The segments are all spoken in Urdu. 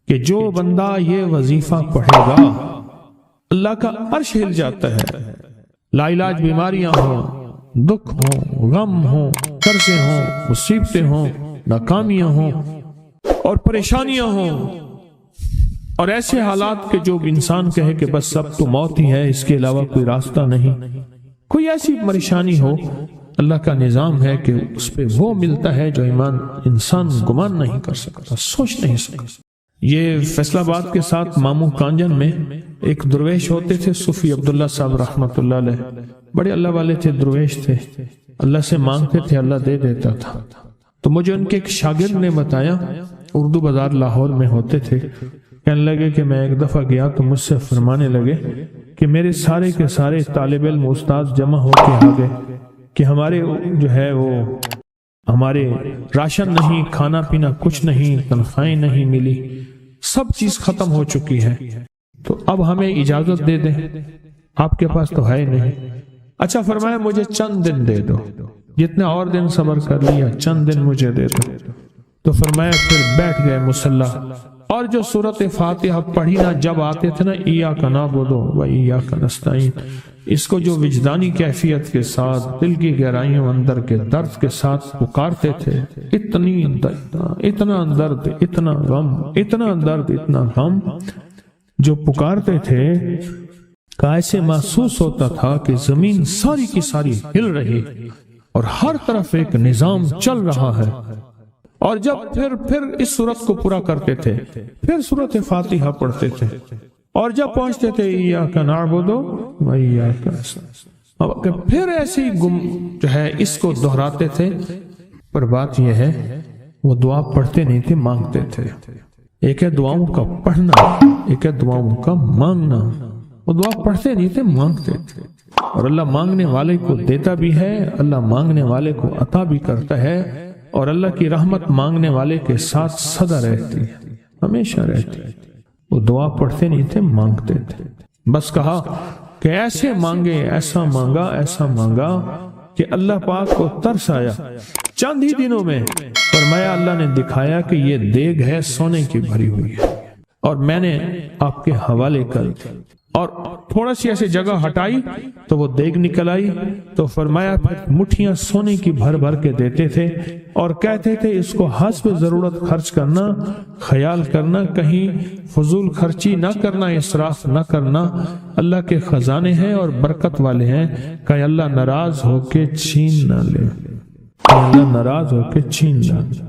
کہ جو بندہ یہ وظیفہ پڑھے گا اللہ کا عرش ہل جاتا ہے. لا علاج بیماریاں ہوں، دکھ ہوں، غم ہوں، قرضے ہوں، مصیبتیں ہوں، ناکامیاں ہوں اور پریشانیاں ہوں اور ایسے حالات کہ جو انسان کہے کہ بس سب تو موت ہی ہے، اس کے علاوہ کوئی راستہ نہیں، کوئی ایسی پریشانی ہو، اللہ کا نظام ہے کہ اس پہ وہ ملتا ہے جو ایمان انسان گمان نہیں کر سکتا، سوچ نہیں سکتا. یہ فیصل آباد کے ساتھ ماموں کانجن میں ایک درویش ہوتے تھے، صوفی عبداللہ صاحب رحمۃ اللہ علیہ، بڑے اللہ والے تھے، درویش تھے، اللہ سے مانگتے تھے، اللہ دے دیتا تھا. تو مجھے ان کے ایک شاگرد نے بتایا، اردو بازار لاہور میں ہوتے تھے، کہنے لگے کہ میں ایک دفعہ گیا تو مجھ سے فرمانے لگے کہ میرے سارے کے سارے طالب علم استاد جمع ہو کے آ گئے کہ ہمارے جو ہے وہ ہمارے راشن نہیں، کھانا پینا کچھ نہیں، تنخواہیں نہیں ملی، سب چیز ختم ہو چکی ہے، تو اب ہمیں اجازت دے دیں، آپ کے پاس تو ہے نہیں. اچھا فرمایا مجھے چند دن دے دو، جتنے اور دن صبر کر لیا، چند دن مجھے دے دو. تو فرمایا پھر بیٹھ گئے مصلی اور جو سورۃ فاتحہ پڑھی نا جب آتے تھے نا، ایاک نعبد و ایاک نستعین، اس کو جو وجدانی کیفیت کے ساتھ دل کی گہرائیوں اندر کے درد کے ساتھ پکارتے تھے، اتنا درد، اتنا غم، اتنا درد، اتنا غم جو پکارتے تھے کہ ایسے محسوس ہوتا تھا کہ زمین ساری کی ساری ہل رہی اور ہر طرف ایک نظام چل رہا ہے. اور جب پھر اس صورت کو پورا کرتے تھے، پھر سورۃ فاتحہ پڑھتے تھے، اور جب پہنچتے تھے ایاک نعبد و ایاک نستعین، پھر ایسے ہی جو ہے اس کو دہراتے تھے. پر بات یہ ہے وہ دعا پڑھتے نہیں تھے، مانگتے تھے. ایک ہے دعاؤں کا پڑھنا، ایک ہے دعاؤں کا مانگنا. وہ دعا پڑھتے نہیں تھے، مانگتے تھے، اور اللہ مانگنے والے کو دیتا بھی ہے، اللہ مانگنے والے کو عطا بھی کرتا ہے، اور اللہ کی رحمت مانگنے والے کے ساتھ سدا رہتی ہے، ہمیشہ رہتی ہے. وہ دعا پڑھتے نہیں تھے، مانگتے تھے. بس کہا کہ ایسے مانگے، ایسا مانگا، ایسا مانگا کہ اللہ پاک کو ترس آیا. چند ہی دنوں میں فرمایا اللہ نے دکھایا کہ یہ دیگ ہے سونے کی بھری ہوئی ہے، اور میں نے آپ کے حوالے کر دی، اور تھوڑا سی ایسے جگہ ہٹائی تو وہ دیگ نکل آئی. تو فرمایا پھر مٹھیاں سونے کی بھر بھر کے دیتے تھے اور کہتے تھے اس کو حسب ضرورت خرچ کرنا، خیال کرنا، کہیں فضول خرچی نہ کرنا، اسراف نہ کرنا، اللہ کے خزانے ہیں اور برکت والے ہیں، کہ اللہ ناراض ہو کے چھین نہ لے، اللہ ناراض ہو کے چھین نہ لے.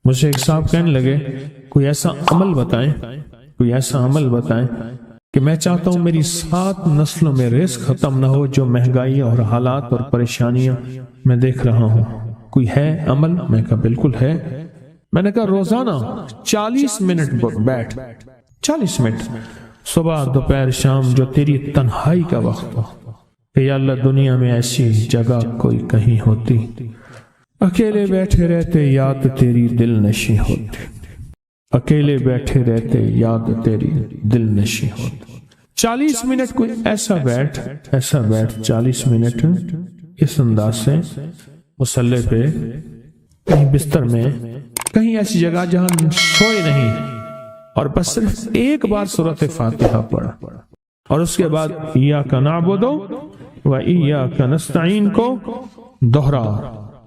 مجھے ایک صاحب کہنے لگے کوئی ایسا عمل بتائیں، کوئی ایسا عمل بتائیں کہ میں چاہتا ہوں میری 7 نسلوں میں رزق ختم نہ ہو، جو مہنگائی اور حالات اور پریشانیاں میں دیکھ رہا ہوں. کوئی ہے عمل؟ میں کہا بالکل ہے. میں نے کہا روزانہ 40 منٹ بیٹھ، 40 منٹ صبح دوپہر شام، جو تیری تنہائی کا وقت ہو، کہ یا اللہ دنیا میں ایسی جگہ کوئی کہیں ہوتی، اکیلے بیٹھے رہتے یاد تیری دل نشیں ہوتی، اکیلے بیٹھے رہتے یاد تیری دل نشیں ہوتی. 40 منٹ کوئی ایسا بیٹھ 40 منٹ اس انداز سے مصلی پہ، کہیں بستر میں، کہیں ایسی جگہ جہاں سوئے نہیں، اور بس صرف ایک بار سورۃ فاتحہ پڑھا، اور اس کے بعد ایاک نعبد و ایاک نستعین کو دوہرا.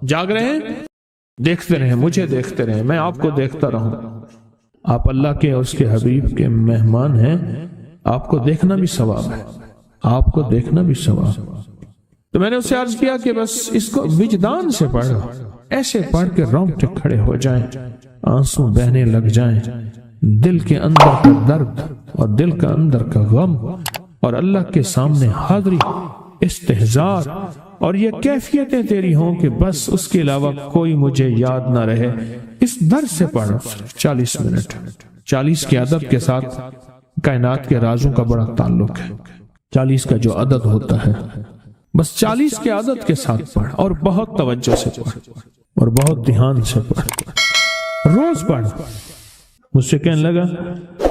جاگ رہے ہیں، دیکھتے رہیں، مجھے دیکھتے رہیں، میں آپ کو دیکھتا رہوں. آپ اللہ کے اور اس کے حبیب کے مہمان ہیں، آپ کو دیکھنا بھی ثواب ہے، آپ کو دیکھنا بھی ثواب. تو میں نے اسے عرض کیا کہ بس اس کو وجدان سے پڑھو، ایسے پڑھ کے رونگٹے کھڑے ہو جائیں، آنسو بہنے لگ جائیں، دل کے اندر کا درد اور دل کا اندر کا غم اور اللہ کے سامنے حاضری، استحضار، اور یہ کیفیتیں تیری ہوں کہ بس اس کے علاوہ کوئی مجھے یاد نہ رہے. اس درد سے پڑھو 40 منٹ. 40 کے عدد کے ساتھ کائنات کے رازوں کا بڑا تعلق ہے. 40 کا جو عدد ہوتا ہے، بس 40 کے عدد کے ساتھ پڑھ، اور بہت توجہ سے پڑھ، اور بہت دھیان سے پڑھ، روز پڑھ. مجھ سے کہنے لگا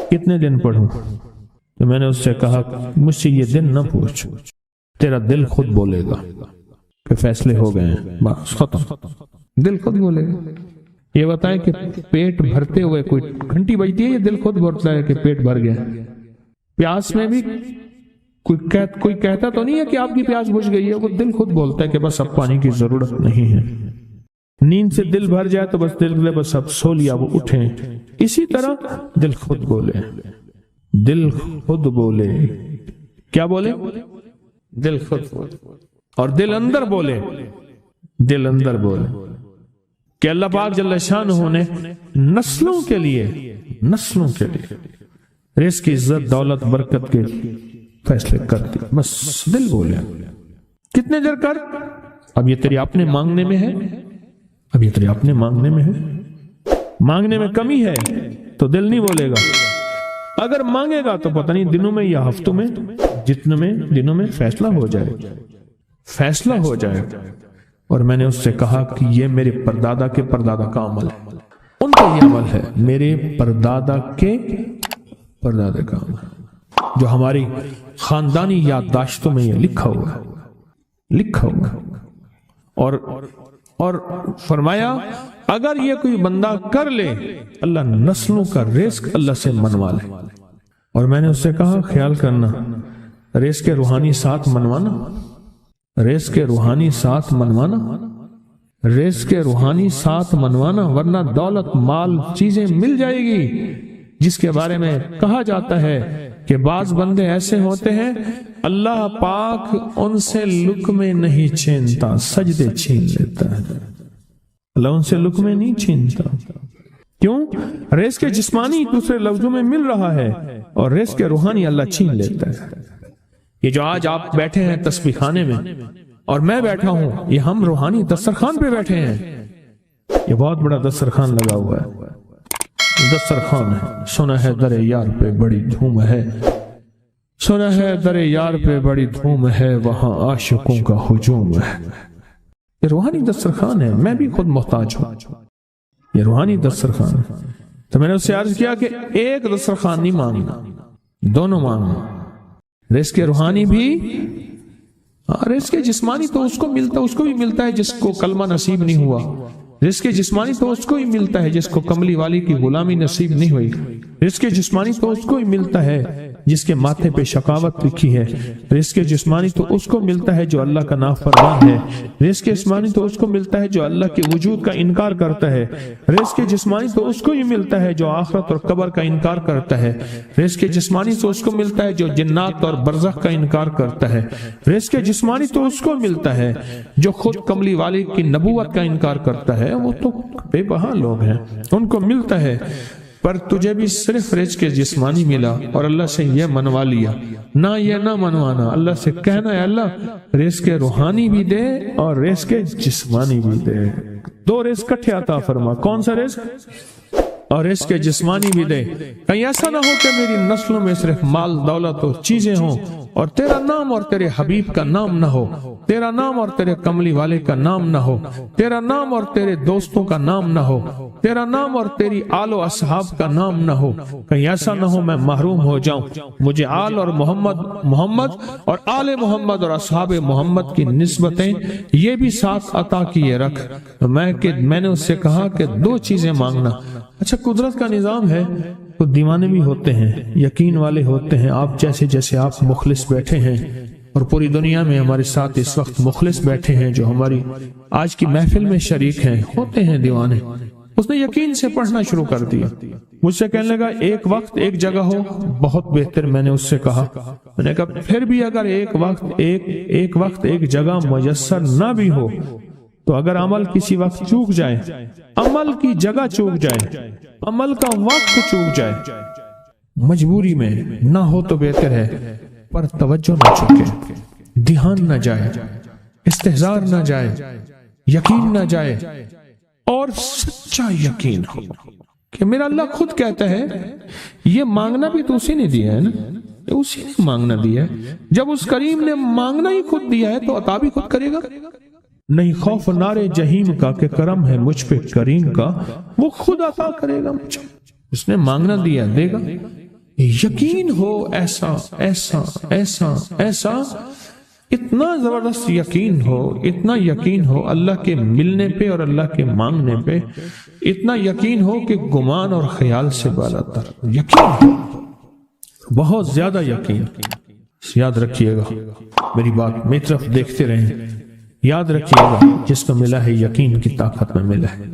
کتنے دن پڑھوں؟ تو میں نے اس سے کہا مجھ سے یہ دن نہ پوچھ، تیرا دل خود بولے گا کہ فیصلے ہو گئے ہیں، بس ختم. دل خود بولے گا. یہ بتائیں کہ پیٹ بھرتے ہوئے کوئی گھنٹی بجتی ہے یا دل خود بولتا ہے کہ پیٹ بھر گیا؟ پیاس میں بھی کوئی کہتا تو نہیں ہے کہ آپ کی پیاس بجھ گئی ہے، وہ دل خود بولتا ہے کہ بس اب پانی کی ضرورت نہیں ہے۔ نیند سے دل بھر جائے تو بس دل بس اب سو لیا، وہ اٹھیں۔ اسی طرح دل خود بولے، دل خود بولے، کیا بولے؟ دل خود بولے، اور دل اندر بولے، دل اندر بولے کہ اللہ پاک جل شانہ نے نسلوں کے لیے رزق، عزت، دولت، برکت کے فیصلے کر دی، بس دل بولے۔ کتنے دیر کر؟ اب یہ تیری اپنے مانگنے میں ہے، اب یہ تیری اپنے مانگنے میں ہے۔ مانگنے میں کمی ہے تو دل نہیں بولے گا، اگر مانگے گا تو پتہ نہیں دنوں میں یا ہفتوں میں، جتنے میں دنوں میں فیصلہ ہو جائے۔ اور میں نے اس سے کہا کہ یہ میرے پردادا کے پردادا کا عمل ہے، ان کا یہ عمل ہے، میرے پردادا کے پردادا کا عمل ہے، جو ہماری خاندانی یادداشتوں میں یہ لکھا ہوا اور فرمایا اگر یہ کوئی بندہ کر لے، اللہ نسلوں کا رزق اللہ سے منوا لے۔ اور میں نے اس سے کہا خیال کرنا، رزق روحانی ساتھ منوانا، رزق روحانی ساتھ منوانا، ورنہ دولت، مال، چیزیں مل جائے گی، جس کے بارے میں کہا جاتا ہے کہ بعض بندے ایسے ہوتے ہیں اللہ پاک ان سے لقمے نہیں چھینتا، سجدے چھین لیتا ہے، اللہ ان سے لقمے نہیں چھینتا۔ کیوں؟ رزق جسمانی دوسرے لفظوں میں مل رہا ہے، اور رزق روحانی اللہ چھین لیتا ہے۔ یہ جو آج آپ بیٹھے ہیں تسبیح خانے میں اور میں بیٹھا ہوں، یہ ہم روحانی دسترخوان پہ بیٹھے ہیں۔ یہ بہت بڑا دسترخوان لگا ہوا ہے، دسترخوان ہے، سنا ہے در یار پہ بڑی دھوم ہے، سنا ہے در یار پہ بڑی دھوم ہے، وہاں عاشقوں کا ہجوم ہے۔ یہ روحانی دسترخوان ہے، میں بھی خود محتاج ہوں، یہ روحانی دسترخوان ہے۔ تو میں نے اس سے عرض کیا کہ ایک دسترخوان نہیں مانگنا، دونوں مانگنا، رزق روحانی بھی، رزق جسمانی تو اس کو بھی ملتا ہے جس کو کلمہ نصیب نہیں ہوا، رزق جسمانی تو اس کو ہی ملتا ہے جس کو کملی والی کی غلامی نصیب نہیں ہوئی، رزق جسمانی تو اس کو ہی ملتا ہے جس کے ماتھے پہ شقاوت لکھی ہے، رزق جسمانی تو اس کو ملتا ہے جو اللہ کا نافرمان ہے، رزق جسمانی تو اس کو ملتا ہے جو اللہ کے وجود کا انکار کرتا ہے، رزق جسمانی تو اس کو ہی ملتا ہے جو آخرت اور قبر کا انکار کرتا ہے، رزق جسمانی تو اس کو ملتا ہے جو جنات اور برزخ کا انکار کرتا ہے، رزق جسمانی تو اس کو ملتا ہے جو خود کملی والی کی نبوت کا انکار کرتا ہے، وہ تو بے بہا لوگ ہیں، ان کو ملتا ہے۔ پر تجھے بھی صرف رزق جسمانی ملا اور اللہ سے یہ منوا لیا، نہ یہ نہ منوانا، اللہ سے کہنا ہے اللہ رزق روحانی بھی دے اور رزق جسمانی بھی دے، دو رزق کٹھے عطا فرما، کون سا رزق؟ اور رزق جسمانی بھی دے۔ کہیں ایسا نہ ہو کہ میری نسلوں میں صرف مال، دولت اور چیزیں ہوں اور تیرا نام اور تیرے حبیب کا نام نہ ہو، تیرا نام اور تیرے کملی والے کا نام نہ ہو، تیرا نام اور تیرے دوستوں کا نام نہ ہو، تیرا نام اور تیری آل و اصحاب کا نام نہ ہو۔ کہیں ایسا نہ ہو میں محروم ہو جاؤں، مجھے آل اور محمد اور آل محمد اور اصحاب محمد کی نسبتیں یہ بھی ساتھ عطا کیے رکھ۔ میں نے اس سے کہا کہ دو چیزیں مانگنا۔ اچھا، قدرت کا نظام ہے، تو دیوانے بھی ہوتے ہیں، یقین والے ہوتے ہیں، آپ جیسے آپ مخلص بیٹھے ہیں، اور پوری دنیا میں ہمارے ساتھ اس وقت مخلص بیٹھے ہیں جو ہماری آج کی محفل میں شریک ہیں، ہوتے ہیں دیوانے۔ اس نے یقین سے پڑھنا شروع کر دیا، مجھ سے کہنے لگا ایک وقت ایک جگہ ہو بہت بہتر۔ میں نے اس سے کہا، میں نے کہا پھر بھی اگر ایک وقت ایک جگہ میسر نہ بھی ہو تو اگر عمل کسی وقت چوک جائے، عمل کی جگہ چوک جائے، عمل کا وقت چوک جائے، مجبوری میں نہ ہو تو بہتر ہے، پر توجہ نہ چکے، دھیان نہ جائے، استحضار نہ جائے، یقین نہ جائے، اور سچا یقین ہو کہ میرا اللہ خود کہتا ہے یہ مانگنا بھی تو اسی نے دیا ہے نا، اسی نے مانگنا دیا ہے۔ جب اس کریم نے مانگنا ہی خود دیا ہے تو عطا بھی خود کرے گا۔ نہیں خوف نارے جہیم کا کہ کرم ہے مجھ پہ کریم کا، وہ خود عطا کرے گا مجھے، اس نے مانگنا دیا دے گا۔ یقین ہو ایسا ایسا ایسا ایسا اتنا زبردست یقین ہو، اتنا یقین ہو اللہ کے ملنے پہ اور اللہ کے مانگنے پہ، اتنا یقین ہو کہ گمان اور خیال سے بالا تر یقین، بہت زیادہ یقین۔ یاد رکھیے گا میری بات، میری طرف دیکھتے رہیں، یاد رکھیے گا جس کو ملا ہے یقین کی طاقت میں ملا ہے،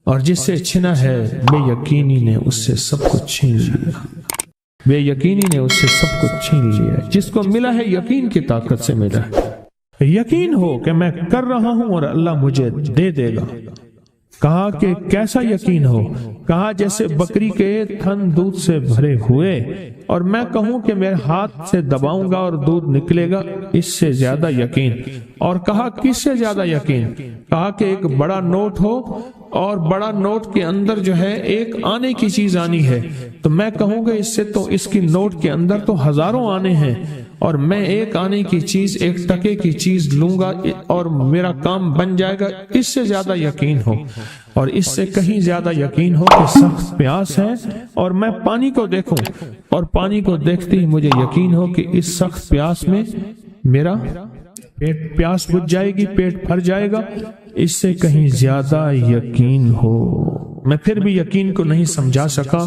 اور جس سے چھنا ہے بے یقینی نے اس سے سب کچھ چھین لیا، بے یقینی نے اس سے سب کچھ چھین لیا۔ جس کو ملا ہے یقین کی طاقت سے ملا ہے، یقین ہو کہ میں کر رہا ہوں اور اللہ مجھے دے دے گا۔ کہا کہ کیسا یقین ہو؟ کہا جیسے بکری کے تھن دودھ سے بھرے ہوئے اور میں کہوں کہ میرے ہاتھ سے دباؤں گا اور دودھ نکلے گا، اس سے زیادہ یقین۔ اور کہا کس سے زیادہ یقین؟ کہا کہ ایک بڑا نوٹ ہو اور بڑا نوٹ کے اندر جو ہے ایک آنے کی چیز آنی ہے، تو میں کہوں گا اس سے تو اس کی نوٹ کے اندر تو ہزاروں آنے ہیں، اور میں ایک آنے کی چیز، ایک ٹکے کی چیز لوں گا اور میرا کام بن جائے گا۔ اس سے زیادہ یقین ہو، اور اس سے کہیں زیادہ یقین ہو کہ سخت پیاس ہے اور میں پانی کو دیکھوں، اور پانی کو دیکھتے ہی مجھے یقین ہو کہ اس سخت پیاس میں میرا پیاس بجھ جائے گی، پیٹ بھر جائے گا۔ اس سے کہیں زیادہ یقین ہو۔ میں پھر بھی یقین کو نہیں سمجھا سکا،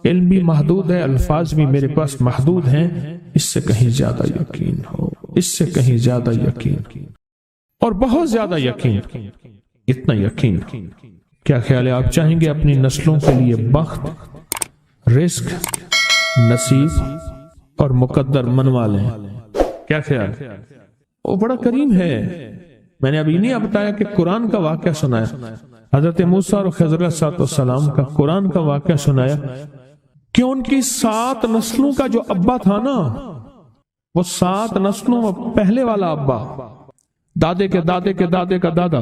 علم بھی محدود ہے، الفاظ بھی میرے پاس محدود ہیں۔ اس سے کہیں زیادہ یقین ہو، اس سے کہیں زیادہ یقین، اور بہت زیادہ یقین، اتنا یقین۔ کیا خیال ہے؟ آپ چاہیں گے اپنی نسلوں کے لیے بخت، رزق، نصیب اور مقدر منوا لیں؟ کیا خیال؟ وہ بڑا کریم ہے۔ میں نے ابھی نہیں بتایا کہ قرآن کا واقعہ سنایا، حضرت موسیٰ اور خضر علیہ السلام کا قرآن کا واقعہ سنایا کہ ان کی 7 نسلوں کا جو ابا تھا نا، وہ 7 نسلوں میں پہلے والا ابا، دادے کے دادے کے دادے کا دادا،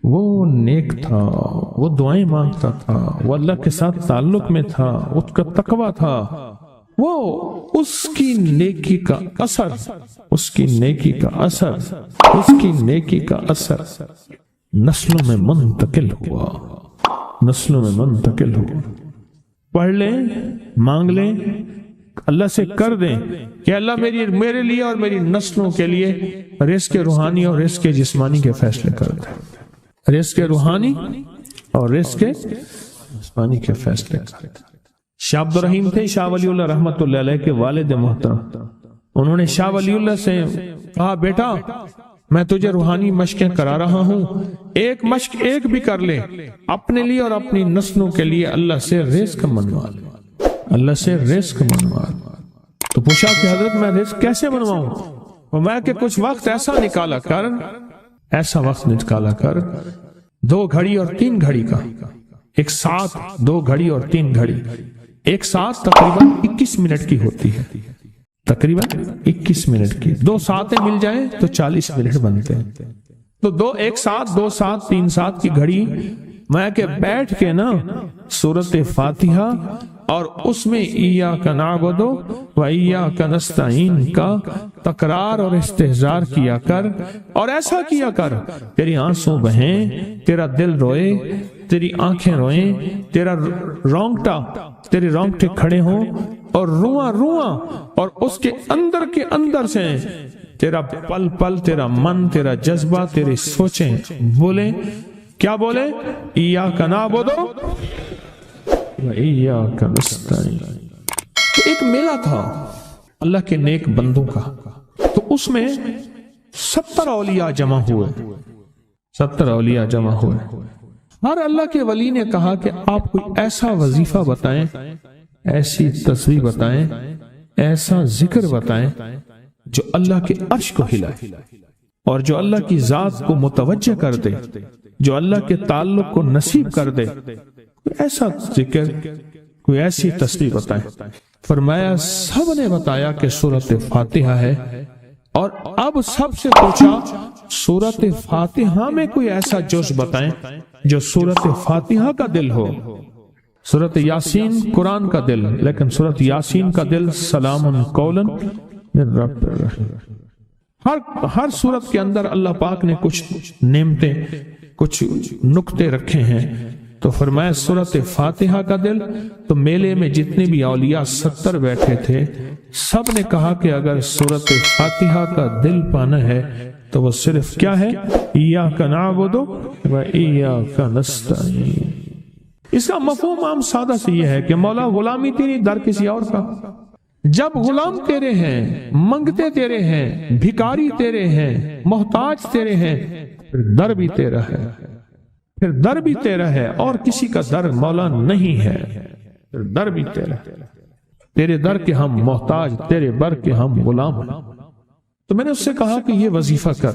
وہ نیک تھا، وہ دعائیں مانگتا تھا، وہ اللہ کے ساتھ تعلق میں تھا، اس کا تقوی تھا، وہ اس کی نیکی کا اثر، اس کی نیکی کا اثر، اس کی نیکی کا اثر نسلوں میں منتقل ہوا، نسلوں میں منتقل ہوا۔ پڑھ لیں، مانگ لیں، اللہ سے کر دیں کہ اللہ میرے لیے اور میری نسلوں کے لیے رزق روحانی اور رزق جسمانی کے فیصلے کر دیں، رزق روحانی اور رزق جسمانی کے فیصلے کر دیں۔ شاہ عبد الرحیم تھے شاہ ولی اللہ رحمۃ اللہ علیہ کے والد محترم۔ انہوں نے شاہ ولی اللہ سے کہا بیٹا میں تجھے روحانی مشقیں کرا رہا ہوں، ایک مشق ایک بھی کر لے، اپنے لیے اور اپنی نسلوں کے لیے اللہ سے رزق منوا لے، اللہ سے رزق منوا لے۔ تو پوچھا کہ حضرت میں رزق کیسے منواؤں؟ فرمایا کہ کچھ وقت ایسا نکالا کر، ایسا وقت نکالا کر 2 گھڑی اور 3 گھڑی کا، ایک ساتھ 2 گھڑی اور 3 گھڑی، ایک ساتھ تقریباً 21 منٹ کی ہوتی ہے، تقریباً 21 منٹ کی، 2 ساتیں مل جائیں تو 40 منٹ بنتے ہیں، تو ایک ساتھ 2 ساتھ 3 ساتھ کی گھڑی میں کہ بیٹھ کے نا سورۃ فاتحہ اور اس میں ایاک نعبد و ایاک نستعین کا تکرار اور استحضار کیا کر، اور ایسا کیا کر تیری آنسوں بہیں، تیرا دل روئے، تیری آنکھیں روئیں، تیرے رونگٹے کھڑے ہوں اور رواں اور اس کے اندر سے تیرا پل پل، تیرا من، تیرا جذبہ، تیری سوچیں بولیں، کیا بولے؟ ایاک نعبد و ایاک نستعین۔ ایک میلہ تھا اللہ کے نیک بندوں کا، تو اس میں 70 اولیاء جمع ہوئے، 70 اولیاء جمع ہوئے۔ ہر اللہ کے ولی نے کہا کہ آپ کوئی ایسا وظیفہ بتائیں، ایسی تصویر بتائیں، ایسا ذکر بتائیں جو اللہ کے عرش کو ہلائے اور جو اللہ کی ذات کو متوجہ کر دے، جو اللہ کے تعلق کو نصیب کر دے، کوئی ایسا ذکر، کوئی ایسی تصویر بتائیں۔ فرمایا سب نے بتایا کہ سورۃ فاتحہ ہے، اور اب سب سے پوچھا سورۃ فاتحہ میں کوئی ایسا جز بتائیں جو سورۃ فاتحہ کا دل ہو۔ سورۃ یاسین قرآن کا دل، لیکن سورۃ یاسین کا دل سلام قولا من رب الرحیم۔ ہر سورت کے اندر اللہ پاک نے کچھ نعمتیں، کچھ نقطے رکھے ہیں، تو فرمایا سورۃ فاتحہ کا دل۔ تو میلے میں جتنے بھی اولیاء 70 بیٹھے تھے، سب نے کہا کہ اگر سورۃ فاتحہ کا دل پانا ہے تو وہ صرف کیا ہے؟ ایاک نعبد و ایاک نستعین۔ اس کا مفہوم عام سادہ سے یہ ہے کہ مولا غلامی تیری، در کسی اور کا۔ جب غلام تیرے ہیں، منگتے تیرے ہیں، بھکاری تیرے ہیں، محتاج تیرے ہیں، پھر در بھی تیرا ہے، پھر در بھی تیرا ہے، اور کسی کا در مولا نہیں ہے، پھر در بھی تیرا ہے۔ تیرے در کے ہم محتاج، تیرے بر کے ہم غلام۔ تو میں نے اس سے کہا کہ یہ وظیفہ کر،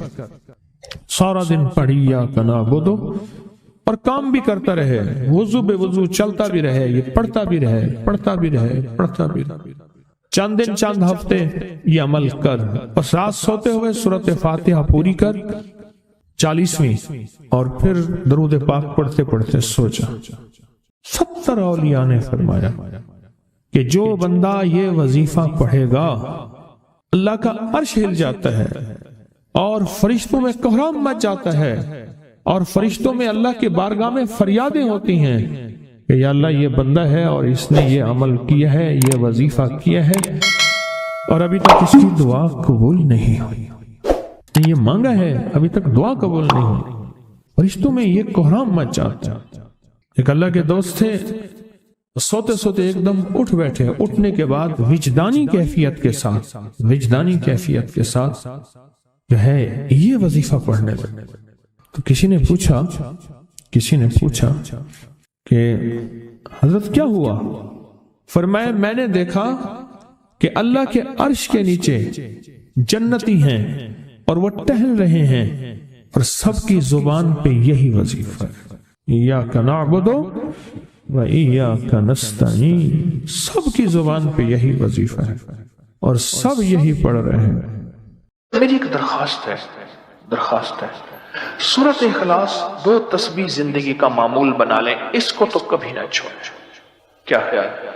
سارا دن پڑھی ایاک نعبد، اور کام بھی کرتا رہے، وضو بے وضو چلتا بھی رہے، یہ پڑھتا بھی رہے، پڑھتا بھی رہے، پڑھتا بھی رہے، چند دن چند ہفتے یہ عمل کر، بس رات سوتے ہوئے سورۃ فاتحہ پوری کر 40ویں، اور پھر درود پاک پڑھتے پڑھتے سو جا۔ 70 اولیاء نے فرمایا کہ جو بندہ یہ وظیفہ پڑھے گا اللہ کا عرش ہل جاتا ہے، اور فرشتوں میں کوہرام مچ جاتا ہے، اور فرشتوں میں اللہ کے بارگاہ میں فریادیں ہوتی ہیں کہ یا اللہ یہ بندہ ہے اور اس نے یہ عمل کیا ہے، یہ وظیفہ کیا ہے، اور ابھی تک اس کی دعا قبول نہیں ہوئی، یہ مانگا ہے ابھی تک دعا قبول نہیں ہوئی، فرشتوں میں یہ کوہرام مچ جاتا ہے۔ ایک اللہ کے دوست تھے، سوتے سوتے ایک دم اٹھ بیٹھے، اٹھنے کے بعد وجدانی کیفیت کے ساتھ جو ہے یہ وظیفہ پڑھنے لگے۔ تو کسی نے پوچھا کہ حضرت کیا ہوا؟ فرمایا میں نے دیکھا کہ اللہ کے عرش کے نیچے جنتی ہیں اور وہ ٹہل رہے ہیں، اور سب کی زبان پہ یہی وظیفہ ہے، ایاک نعبد و ایاک نستعین، سب کی زبان پہ یہی وظیفہ ہے اور سب یہی پڑھ رہے ہیں۔ میری ایک درخواست ہے، سورۃ اخلاص 2 تسبیح زندگی کا معمول بنا لیں، اس کو تو کبھی نہ چھوڑیں۔ کیا خیال ہے؟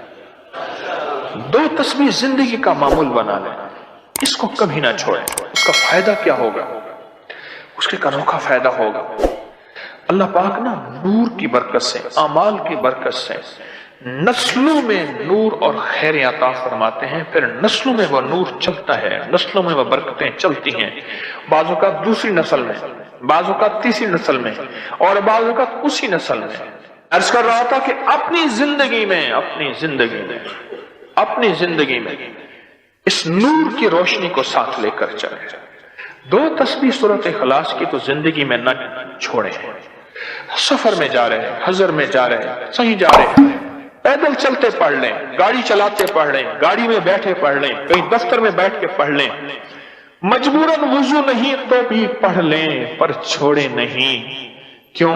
2 تسبیح زندگی کا معمول بنا لیں، اس کو کبھی نہ چھوڑیں۔ اس کا فائدہ کیا ہوگا؟ اس کے انوکھا فائدہ ہوگا۔ اللہ پاک نا نور کی برکت سے، اعمال کی برکت سے نسلوں میں نور اور خیر عطا فرماتے ہیں، پھر نسلوں میں وہ نور چلتا ہے، نسلوں میں وہ برکتیں چلتی ہیں، بعض اوقات دوسری نسل میں، بعض اوقات تیسری نسل میں، اور بعض اوقات اسی نسل میں۔ عرض کر رہا تھا کہ اپنی زندگی میں اس نور کی روشنی کو ساتھ لے کر چلے۔ 2 تسبیح سورۃ اخلاص کی تو زندگی میں نہ چھوڑیں۔ سفر میں جا رہے ہیں، حضر میں جا رہے ہیں، صحیح جا رہے ہیں، پیدل چلتے پڑھ لیں، گاڑی چلاتے پڑھ لیں، گاڑی میں بیٹھے پڑھ لیں، کہیں دفتر میں بیٹھ کے پڑھ لیں، مجبوراً وضو نہیں تو بھی پڑھ لیں، پر چھوڑے نہیں۔ کیوں؟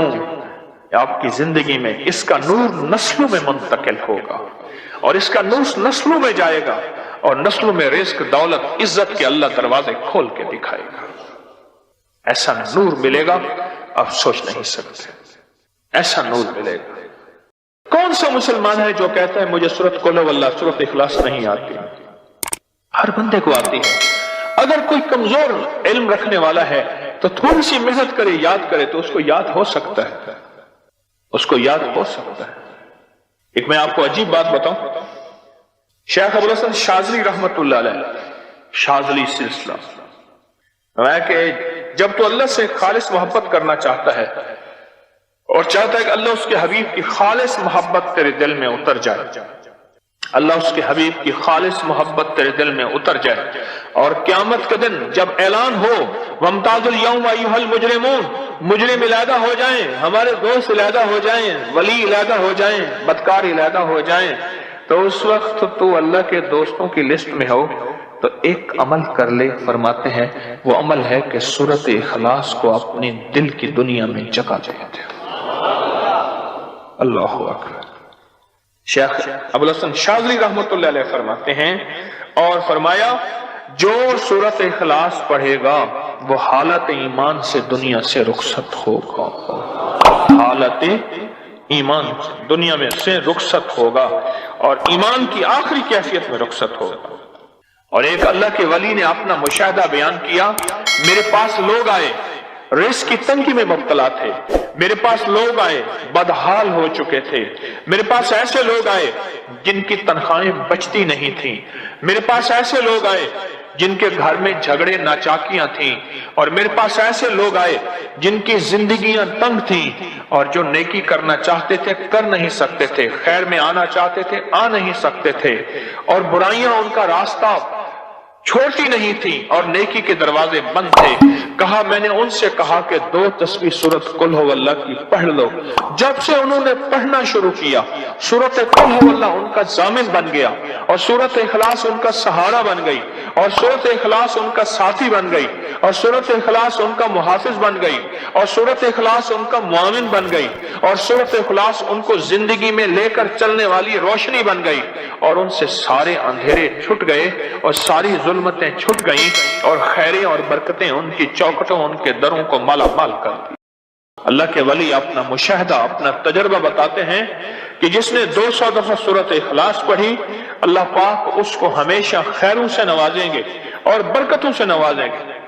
آپ کی زندگی میں اس کا نور نسلوں میں منتقل ہوگا، اور اس کا نور نسلوں میں جائے گا، اور نسلوں میں رزق، دولت، عزت کے اللہ دروازے کھول کے دکھائے گا۔ ایسا نور ملے گا آپ سوچ نہیں سکتے، ایسا نور ملے گا۔ کون سا مسلمان ہے جو کہتا ہے مجھے سورۃ قل واللہ، سورۃ اخلاص نہیں آتی؟ ہر بندے کو آتی ہے۔ اگر کوئی کمزور علم رکھنے والا ہے تو تھوڑی سی محنت کرے، یاد کرے تو اس کو یاد ہو سکتا ہے، ایک میں آپ کو عجیب بات بتاؤں، شیخ ابوالحسن شاذلی رحمت اللہ علیہ، شاذلی سلسلہ، کہ جب تو اللہ سے خالص محبت کرنا چاہتا ہے اور چاہتا ہے کہ اللہ اس کے حبیب کی خالص محبت تیرے دل میں اتر جائے، اللہ اس کے حبیب کی خالص محبت تیرے دل میں اتر جائے، اور قیامت کے دن جب اعلان ہو وَامْتَازُوا الْيَوْمَ أَيُّهَا الْمُجْرِمُونَ، مجرم علیحدہ ہو جائیں، ہمارے دوست علیحدہ ہو جائیں، ولی علیحدہ ہو جائیں، بدکار علیحدہ ہو جائیں، تو اس وقت تو اللہ کے دوستوں کی لسٹ میں ہو تو ایک عمل کر لے۔ فرماتے ہیں وہ عمل ہے کہ سورۃ اخلاص کو اپنے دل کی دنیا میں جگہ دے دے۔ اللہ اکبر۔ شیخ ابوالحسن شاذلی رحمت اللہ علیہ فرماتے ہیں، اور فرمایا جو سورۃ اخلاص پڑھے گا وہ حالت ایمان سے دنیا سے رخصت ہوگا، حالت ایمان سے دنیا میں سے رخصت ہوگا، اور ایمان کی آخری کیفیت میں رخصت ہوگا۔ اور ایک اللہ کے ولی نے اپنا مشاہدہ بیان کیا، میرے پاس لوگ آئے رزق کی تنگی میں مبتلا تھے، میرے پاس لوگ آئے بدحال ہو چکے تھے، میرے پاس ایسے لوگ آئے جن کی تنخواہیں بچتی نہیں تھیں، میرے پاس ایسے لوگ آئے جن کے گھر میں جھگڑے ناچاکیاں تھیں، اور میرے پاس ایسے لوگ آئے جن کی زندگیاں تنگ تھیں اور جو نیکی کرنا چاہتے تھے کر نہیں سکتے تھے، خیر میں آنا چاہتے تھے آ نہیں سکتے تھے، اور برائیاں ان کا راستہ چھوٹی نہیں تھی اور نیکی کے دروازے بند تھے۔ کہا میں نے ان سے کہا کہ 2 تسبیح سورت قل ہو اللہ کی پڑھ لو۔ جب سے انہوں نے پڑھنا شروع کیا سورت قل ہو اللہ ان کا ضامن بن گیا، اور سورت اخلاص ان کا سہارا بن گئی، اور سورت اخلاص ان کا ساتھی بن گئی، اور سورت اخلاص ان کا محافظ بن گئی، اور سورت اخلاص ان کا معاون بن گئی، اور سورت اخلاص ان کو زندگی میں لے کر چلنے والی روشنی بن گئی، اور ان سے سارے اندھیرے چھٹ گئے اور ساری ظلمتیں چھٹ گئیں، اور خیریں اور برکتیں ان کی چوکھٹوں ان کے دروں کو مالا مال کر دی۔ اللہ کے ولی اپنا مشاہدہ اپنا تجربہ بتاتے ہیں کہ جس نے 200 دفعہ سورت اخلاص پڑھی اللہ پاک اس کو ہمیشہ خیروں سے نوازیں گے اور برکتوں سے نوازیں گے۔